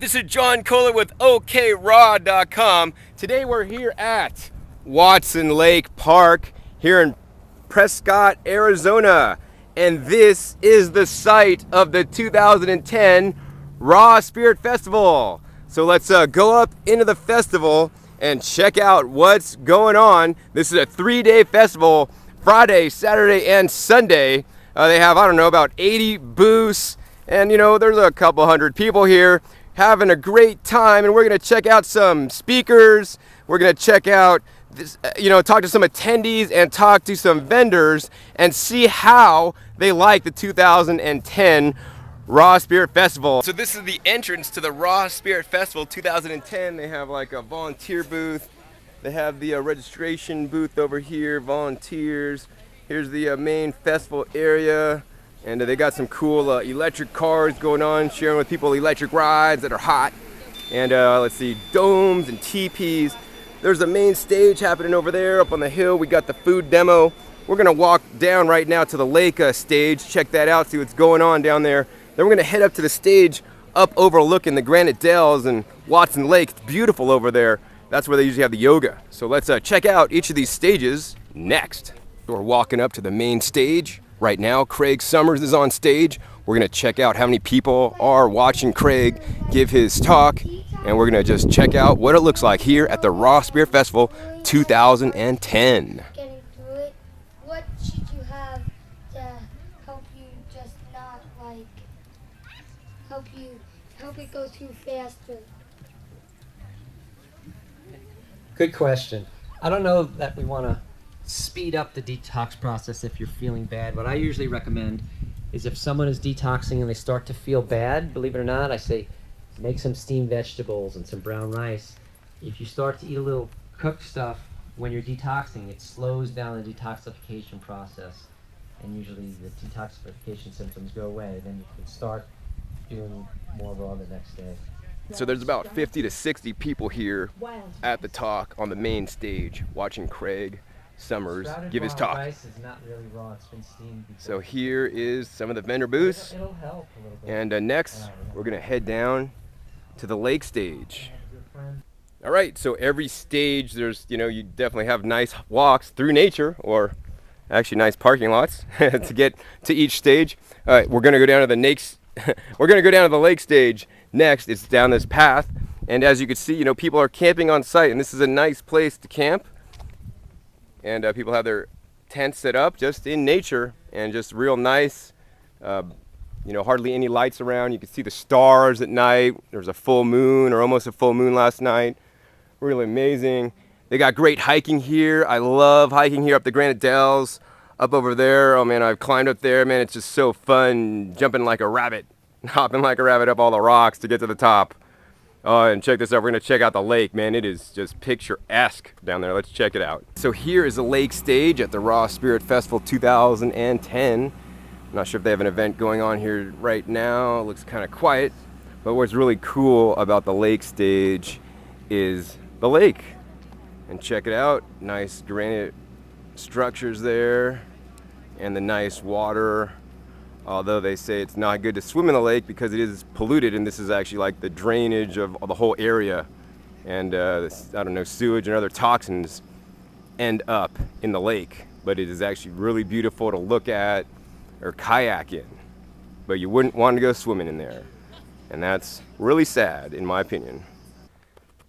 this is John Kohler with OKRaw.com. Today we're here at Watson Lake Park here in Prescott, Arizona. And this is the site of the 2010 Raw Spirit Festival. So let's go up into the festival and check out what's going on. This is a 3-day festival, Friday, Saturday, and Sunday. They have, I don't know, about 80 booths. And there's a couple hundred people here having a great time, and we're gonna check out some speakers. We're gonna check out this, talk to some attendees and talk to some vendors and see how they like the 2010 Raw Spirit Festival. So this is the entrance to the Raw Spirit Festival 2010. They have like a volunteer booth. They have the registration booth over here, volunteers. Here's the main festival area. And they got some cool electric cars going on, sharing with people electric rides that are hot. And let's see, domes and teepees. There's a main stage happening over there up on the hill. We got the food demo. We're gonna walk down right now to the lake stage, check that out, see what's going on down there. Then we're gonna head up to the stage up overlooking the Granite Dells and Watson Lake. It's beautiful over there. That's where they usually have the yoga. So let's check out each of these stages next. We're walking up to the main stage. Right now, Craig Summers is on stage. We're gonna check out how many people are watching Craig give his talk, and we're gonna just check out what it looks like here at the Raw Spirit Festival 2010. Getting through it, what should you have to help you just not help it go through faster? Good question. I don't know that we want to speed up the detox process if you're feeling bad. What I usually recommend is if someone is detoxing and they start to feel bad, believe it or not, I say make some steamed vegetables and some brown rice. If you start to eat a little cooked stuff when you're detoxing, it slows down the detoxification process, and usually the detoxification symptoms go away. Then you can start doing more raw the next day. So there's about 50 to 60 people here at the talk on the main stage watching Craig Summers give his talk. Rice is not really raw, it's been steamed before. So here is some of the vendor booths. It'll help a little bit. And next, we're gonna head down to the lake stage. All right, so every stage, there's, you definitely have nice walks through nature, or actually nice parking lots to get to each stage. All right, we're gonna go down to the lake stage next. It's down this path, and as you can see, people are camping on site, and this is a nice place to camp. And people have their tents set up just in nature and just real nice. Hardly any lights around. You can see the stars at night. There's a full moon, or almost a full moon last night. Really amazing. They got great hiking here. I love hiking here up the Granite Dells, up over there. Oh man, I've climbed up there. Man, it's just so fun, jumping like a rabbit, hopping like a rabbit up all the rocks to get to the top. Oh, and check this out, we're gonna check out the lake. Man, it is just picturesque down there. Let's check it out. So here is the lake stage at the Raw Spirit Festival 2010. I'm not sure if they have an event going on here right now. It looks kind of quiet, but what's really cool about the lake stage is the lake. And check it out, nice granite structures there, and the nice water. Although they say it's not good to swim in the lake because it is polluted, and this is actually like the drainage of the whole area. And sewage and other toxins end up in the lake. But it is actually really beautiful to look at or kayak in. But you wouldn't want to go swimming in there. And that's really sad, in my opinion.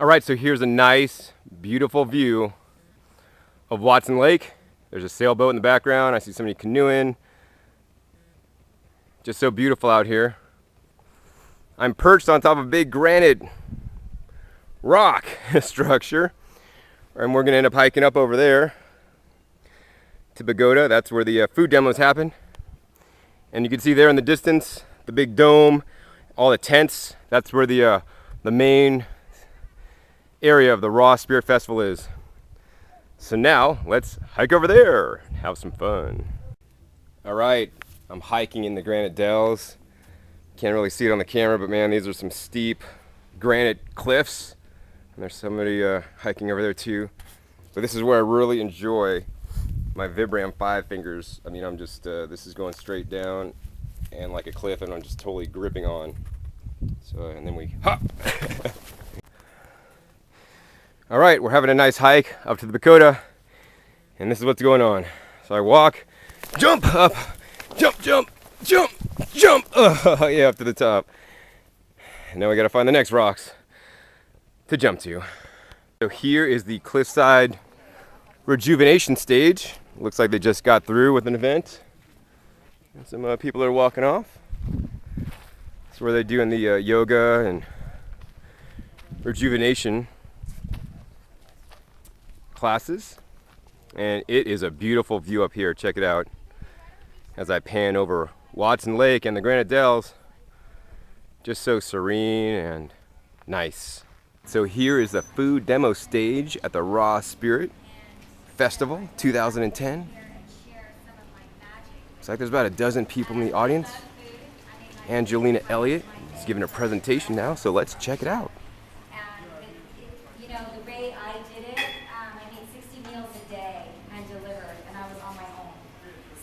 All right, so here's a nice, beautiful view of Watson Lake. There's a sailboat in the background. I see somebody canoeing. Just so beautiful out here. I'm perched on top of a big granite rock structure, and we're gonna end up hiking up over there to Pagoda. That's where the food demos happen. And you can see there in the distance, the big dome, all the tents. That's where the main area of the Raw Spirit Festival is. So now let's hike over there and have some fun. All right. I'm hiking in the Granite Dells. Can't really see it on the camera, but man, these are some steep granite cliffs. And there's somebody hiking over there too. But this is where I really enjoy my Vibram 5 fingers. I mean, I'm just, this is going straight down and like a cliff, and I'm just totally gripping on. So, and then we hop. right, we're having a nice hike up to the pagoda, and this is what's going on. So I walk, jump up, jump, jump, jump, jump, yeah, up to the top. And now we gotta find the next rocks to jump to. So here is the cliffside rejuvenation stage. Looks like they just got through with an event. And some people are walking off. That's where they're doing the yoga and rejuvenation classes. And it is a beautiful view up here. Check it out as I pan over Watson Lake and the Granite Dells. Just so serene and nice. So here is the food demo stage at the Raw Spirit Festival 2010. Looks like there's about a dozen people in the audience. Angelina Elliott is giving a presentation now, so let's check it out. You know, the way I did it, I made 60 meals a day and delivered, and I was on my own.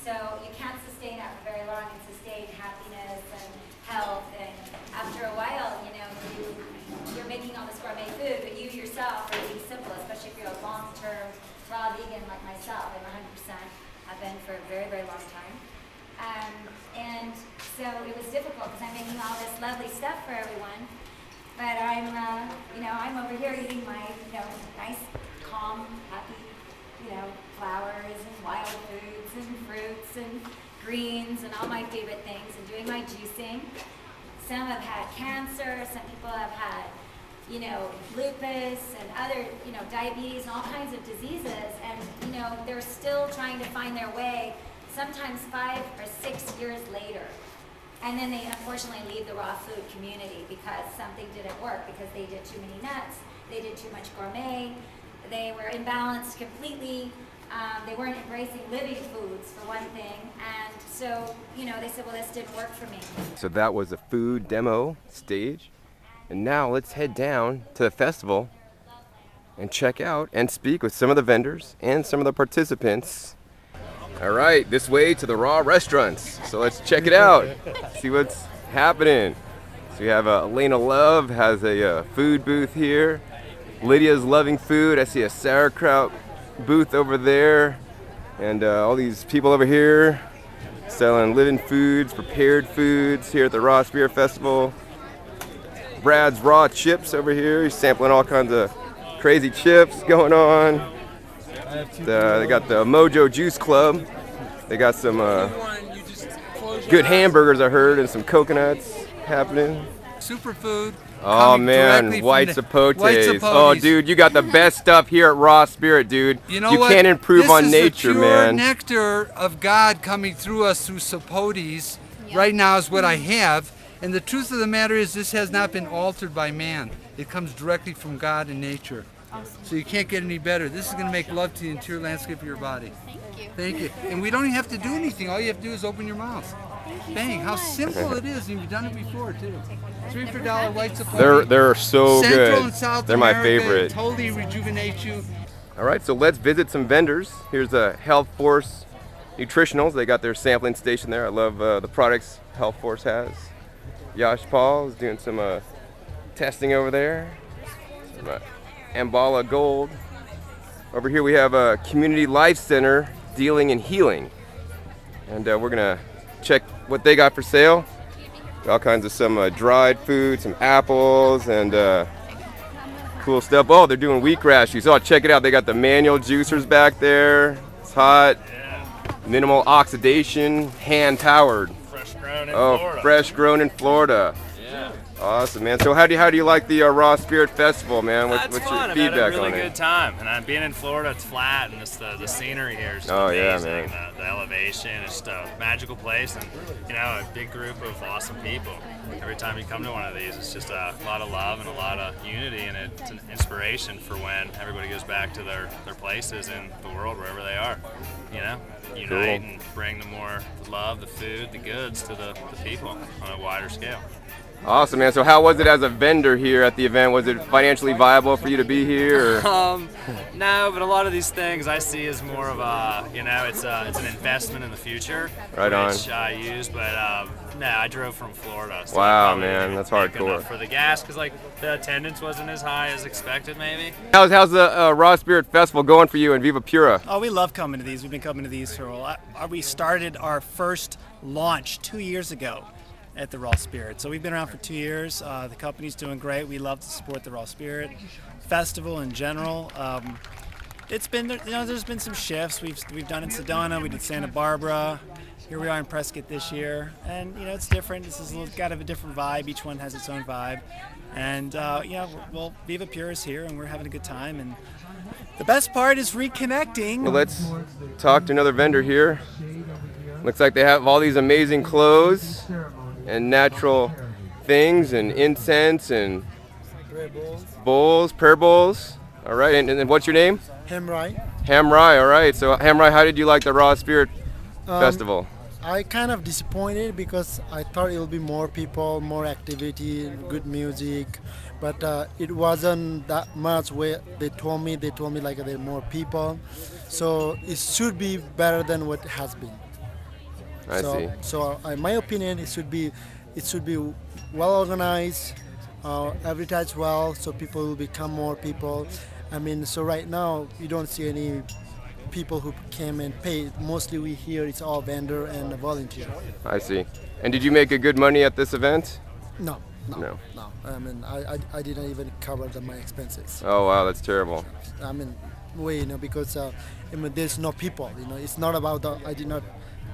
So you can't sustain that for very long and sustain happiness and health. And after a while, you know, you're making all this gourmet food, but you yourself are eating simple, especially if you're a long-term raw vegan like myself. I'm 100%. I've been for a very, very long time. And so it was difficult because I'm making all this lovely stuff for everyone, but I'm, you know, I'm over here eating my, you know, nice, calm, happy, you know, flowers and wild foods and fruits and greens and all my favorite things and doing my juicing. Some have had cancer, some people have had, you know, lupus and other, you know, diabetes and all kinds of diseases, and, you know, they're still trying to find their way, sometimes 5 or 6 years later. And then they unfortunately leave the raw food community because something didn't work, because they did too many nuts, they did too much gourmet, they were imbalanced completely, they weren't embracing living foods for one thing, and so, you know, they said, well, this didn't work for me. So that was the food demo stage. And now let's head down to the festival and check out and speak with some of the vendors and some of the participants. All right, this way to the Raw restaurants. So let's check it out, see what's happening. So we have Elena Love has a food booth here. Lydia's Loving Food. I see a sauerkraut booth over there. And all these people over here selling living foods, prepared foods here at the Raw Spirit Festival. Brad's Raw Chips over here. He's sampling all kinds of crazy chips going on. They got the Mojo Juice Club. They got some good hamburgers, I heard, and some coconuts happening. Superfood. Oh man, white zapotes. Oh dude, you got the best stuff here at Raw Spirit, dude. You know you what? can't improve on nature, the pure man. Nectar of God coming through us through zapotes. Right now is what I have. And the truth of the matter is, this has not been altered by man. It comes directly from God and nature. Awesome. So you can't get any better. This is going to make love to the interior landscape of your body. Thank you. Thank you. And we don't even have to do anything. All you have to do is open your mouth. Thank you Bang, so how much. simple it is. And you've done it before, too. 3 for $1 white zapote. They're so Central good. and South They're my America, favorite. Totally rejuvenate you. All right, so let's visit some vendors. Here's a Health Force Nutritionals. They got their sampling station there. I love the products Health Force has. Yash Paul is doing some testing over there. Some, Ambala Gold. Over here we have a Community Life Center Dealing and Healing. And we're gonna check what they got for sale. All kinds of some dried food, some apples, and cool stuff. Oh, they're doing wheatgrass juice. Oh, check it out. They got the manual juicers back there. It's hot. Minimal oxidation, hand powered. Fresh grown in Florida. Fresh grown in Florida. Yeah. Awesome, man. So how do you like the Raw Spirit Festival, man? That's What's fun. your I've feedback had a really on good it? time, and being in Florida, it's flat, and just the scenery here is just Oh, yeah, amazing. man. The elevation, it's just a magical place, and you know, a big group of awesome people. Every time you come to one of these, it's just a lot of love and a lot of unity, and it's an inspiration for when everybody goes back to their places in the world, wherever they are. You know, unite and bring the more love, the food, the goods to the people on a wider scale. Awesome, man. So how was it as a vendor here at the event? Was it financially viable for you to be here? Or? No, but a lot of these things I see as more of a, it's an investment in the future. Right on. Which I use, but no, I drove from Florida. So Wow, probably man, didn't that's make hardcore. enough for the gas, because like the attendance wasn't as high as expected, maybe. How's the Raw Spirit Festival going for you in Viva Pura? Oh, we love coming to these. We've been coming to these for a while. We started our first launch 2 years ago at the Raw Spirit. So we've been around for 2 years. The company's doing great. We love to support the Raw Spirit Festival in general. It's been, there's been some shifts. We've done in Sedona, we did Santa Barbara. Here we are in Prescott this year, and it's different. This is got a different vibe. Each one has its own vibe, and well, Viva Pura is here, and we're having a good time. And the best part is reconnecting. Well, let's talk to another vendor here. Looks like they have all these amazing clothes and natural things and incense and prayer bowls. All right, and what's your name? Hemrai. Hamrai, all right. So Hamrai, how did you like the Raw Spirit Festival? I kind of disappointed because I thought it would be more people, more activity, good music, but it wasn't that much. Where they told me like there are more people, so it should be better than what it has been. I see. So in my opinion, it should be well organized, advertised well, so people will become more people. I mean, so right now you don't see any people who came and paid. Mostly we hear it's all vendor and volunteer. I see. And did you make a good money at this event? No. No. I mean, I didn't even cover my expenses. Oh wow, that's terrible. I mean, because there's no people. It's not about I did not.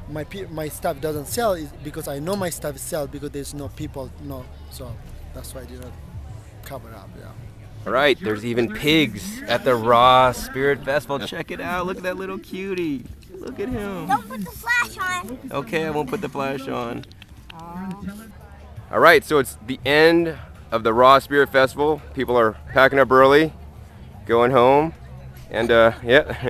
My stuff doesn't sell is because I know my stuff sells because there's no people. No, so that's why I did not cover up. Yeah. All right, there's even pigs at the Raw Spirit Festival. Check it out. Look at that little cutie. Look at him. Don't put the flash on. Okay, I won't put the flash on. All right, so it's the end of the Raw Spirit Festival. People are packing up early, going home, and yeah,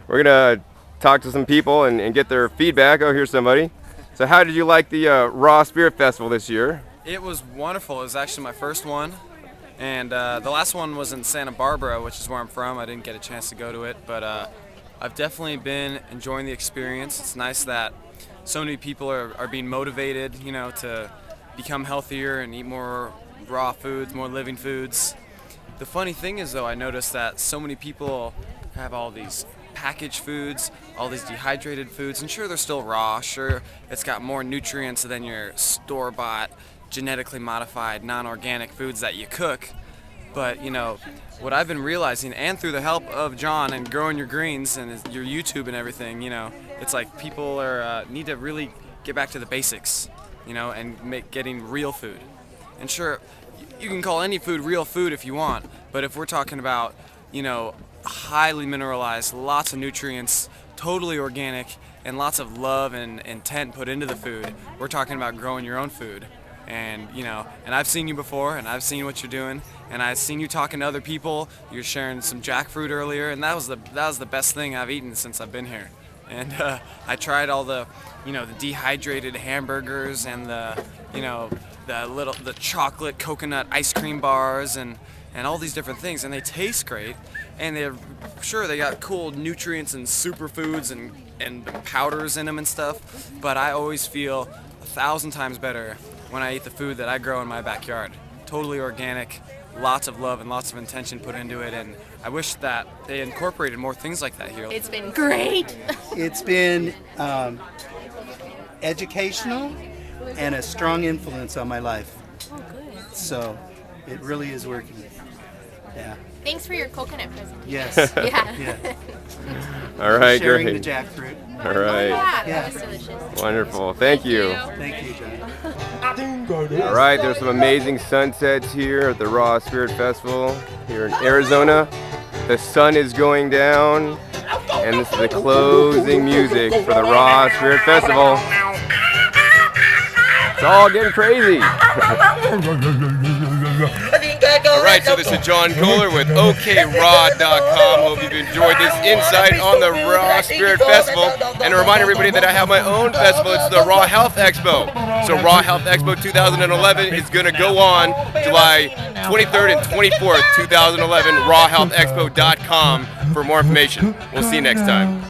we're gonna talk to some people and get their feedback. Oh, here's somebody. So how did you like the Raw Spirit Festival this year? It was wonderful. It was actually my first one. And the last one was in Santa Barbara, which is where I'm from. I didn't get a chance to go to it, but I've definitely been enjoying the experience. It's nice that so many people are being motivated, to become healthier and eat more raw foods, more living foods. The funny thing is, though, I noticed that so many people have all these packaged foods, all these dehydrated foods, and sure, they're still raw. Sure, it's got more nutrients than your store-bought, genetically modified, non-organic foods that you cook. But what I've been realizing, and through the help of John and Growing Your Greens and your YouTube and everything, it's like people need to really get back to the basics, and getting real food. And sure, you can call any food real food if you want, but if we're talking about highly mineralized, lots of nutrients, totally organic, and lots of love and intent put into the food, we're talking about growing your own food. And and I've seen you before, and I've seen what you're doing, and I've seen you talking to other people. You're sharing some jackfruit earlier, and that was the best thing I've eaten since I've been here. And I tried all the the dehydrated hamburgers and the chocolate coconut ice cream bars and all these different things, and they taste great, and they got cool nutrients and superfoods and powders in them and stuff. But I always feel 1,000 times better when I eat the food that I grow in my backyard. Totally organic, lots of love and lots of intention put into it, and I wish that they incorporated more things like that here. It's been great. It's been educational and a strong influence on my life. Oh, good. So it really is working. Yeah. Thanks for your coconut presentation. Yes. Yeah. All right, Sharing great. the jackfruit. All right. That was delicious. Wonderful. Thank you. Thank you, John. All right, there's some amazing sunsets here at the Raw Spirit Festival here in Arizona. The sun is going down, and this is the closing music for the Raw Spirit Festival. It's all getting crazy. All right, so this is John Kohler with OKRaw.com. Hope you've enjoyed this insight on the Raw Spirit Festival. And to remind everybody that I have my own festival. It's the Raw Health Expo. So Raw Health Expo 2011 is going to go on July 23rd and 24th, 2011. RawHealthExpo.com for more information. We'll see you next time.